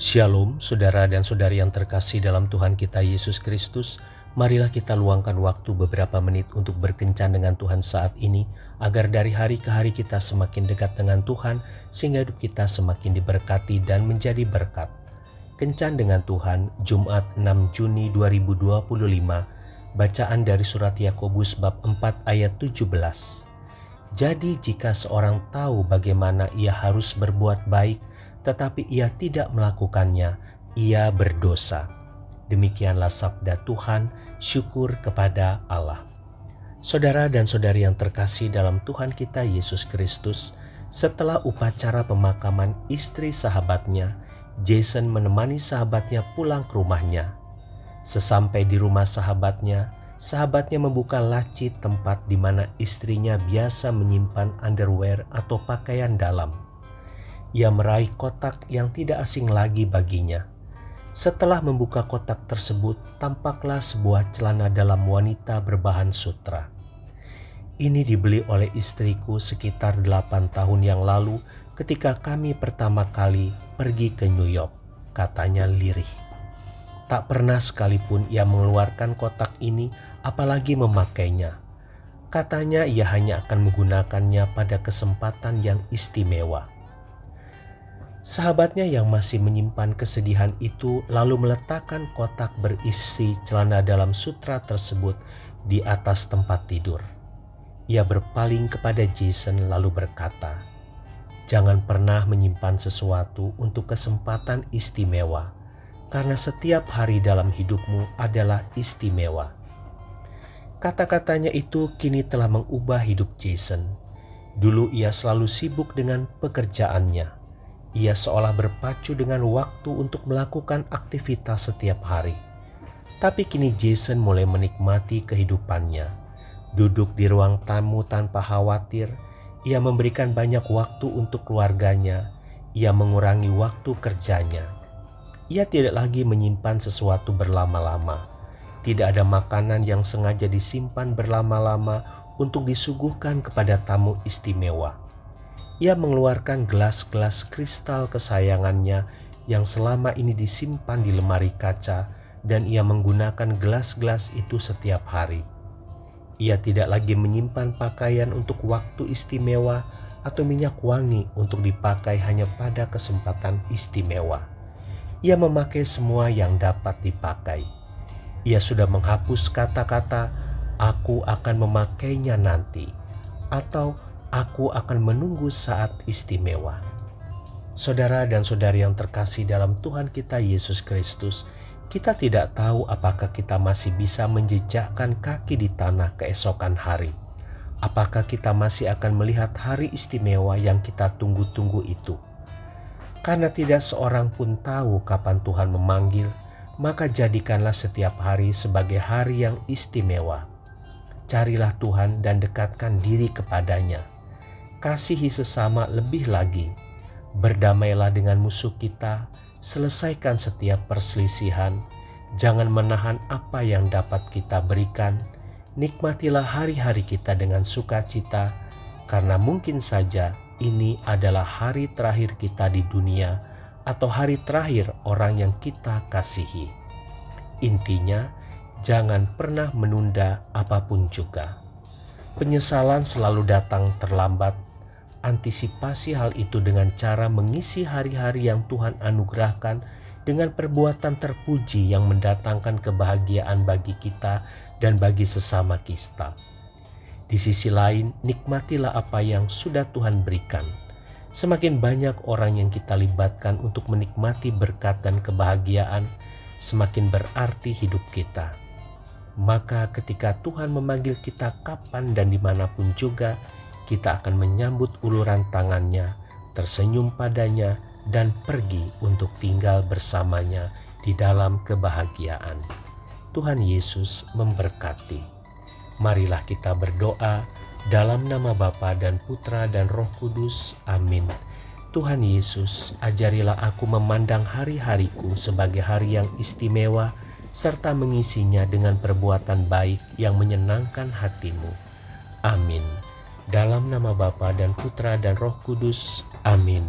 Shalom, saudara dan saudari yang terkasih dalam Tuhan kita Yesus Kristus. Marilah kita luangkan waktu beberapa menit untuk berkencan dengan Tuhan saat ini, agar dari hari ke hari kita semakin dekat dengan Tuhan, sehingga hidup kita semakin diberkati dan menjadi berkat. Kencan dengan Tuhan, Jumat 6 Juni 2025, bacaan dari surat Yakobus bab 4 ayat 17. Jadi jika seorang tahu bagaimana ia harus berbuat baik, tetapi ia tidak melakukannya, ia berdosa. Demikianlah sabda Tuhan, syukur kepada Allah. Saudara dan saudari yang terkasih dalam Tuhan kita Yesus Kristus, setelah upacara pemakaman istri sahabatnya, Jason menemani sahabatnya pulang ke rumahnya. Sesampai di rumah sahabatnya membuka laci tempat di mana istrinya biasa menyimpan underwear atau pakaian dalam. Ia meraih kotak yang tidak asing lagi baginya. Setelah membuka kotak tersebut, tampaklah sebuah celana dalam wanita berbahan sutra. Ini dibeli oleh istriku sekitar 8 tahun yang lalu ketika kami pertama kali pergi ke New York, katanya lirih. Tak pernah sekalipun ia mengeluarkan kotak ini, apalagi memakainya. Katanya ia hanya akan menggunakannya pada kesempatan yang istimewa. Sahabatnya yang masih menyimpan kesedihan itu lalu meletakkan kotak berisi celana dalam sutra tersebut di atas tempat tidur. Ia berpaling kepada Jason lalu berkata, "Jangan pernah menyimpan sesuatu untuk kesempatan istimewa, karena setiap hari dalam hidupmu adalah istimewa." Kata-katanya itu kini telah mengubah hidup Jason. Dulu ia selalu sibuk dengan pekerjaannya. Ia seolah berpacu dengan waktu untuk melakukan aktivitas setiap hari. Tapi kini Jason mulai menikmati kehidupannya. Duduk di ruang tamu tanpa khawatir, ia memberikan banyak waktu untuk keluarganya. Ia mengurangi waktu kerjanya. Ia tidak lagi menyimpan sesuatu berlama-lama. Tidak ada makanan yang sengaja disimpan berlama-lama untuk disuguhkan kepada tamu istimewa. Ia mengeluarkan gelas-gelas kristal kesayangannya yang selama ini disimpan di lemari kaca, dan ia menggunakan gelas-gelas itu setiap hari. Ia tidak lagi menyimpan pakaian untuk waktu istimewa atau minyak wangi untuk dipakai hanya pada kesempatan istimewa. Ia memakai semua yang dapat dipakai. Ia sudah menghapus kata-kata "aku akan memakainya nanti" atau "aku akan menunggu saat istimewa." Saudara dan saudari yang terkasih dalam Tuhan kita Yesus Kristus, kita tidak tahu apakah kita masih bisa menjejakkan kaki di tanah keesokan hari. Apakah kita masih akan melihat hari istimewa yang kita tunggu-tunggu itu? Karena tidak seorang pun tahu kapan Tuhan memanggil, maka jadikanlah setiap hari sebagai hari yang istimewa. Carilah Tuhan dan dekatkan diri kepadanya. Kasihi sesama lebih lagi. Berdamailah dengan musuh kita. Selesaikan setiap perselisihan. Jangan menahan apa yang dapat kita berikan. Nikmatilah hari-hari kita dengan sukacita, karena mungkin saja ini adalah hari terakhir kita di dunia, atau hari terakhir orang yang kita kasihi. Intinya, jangan pernah menunda apapun juga. Penyesalan selalu datang terlambat. Antisipasi hal itu dengan cara mengisi hari-hari yang Tuhan anugerahkan dengan perbuatan terpuji yang mendatangkan kebahagiaan bagi kita dan bagi sesama kita. Di sisi lain, nikmatilah apa yang sudah Tuhan berikan. Semakin banyak orang yang kita libatkan untuk menikmati berkat dan kebahagiaan, semakin berarti hidup kita. Maka ketika Tuhan memanggil kita kapan dan dimanapun juga, kita akan menyambut uluran tangannya, tersenyum padanya, dan pergi untuk tinggal bersamanya di dalam kebahagiaan. Tuhan Yesus memberkati. Marilah kita berdoa dalam nama Bapa dan Putra dan Roh Kudus. Amin. Tuhan Yesus, ajarilah aku memandang hari-hariku sebagai hari yang istimewa, serta mengisinya dengan perbuatan baik yang menyenangkan hati-Mu. Amin. Dalam nama Bapa dan Putra dan Roh Kudus. Amin.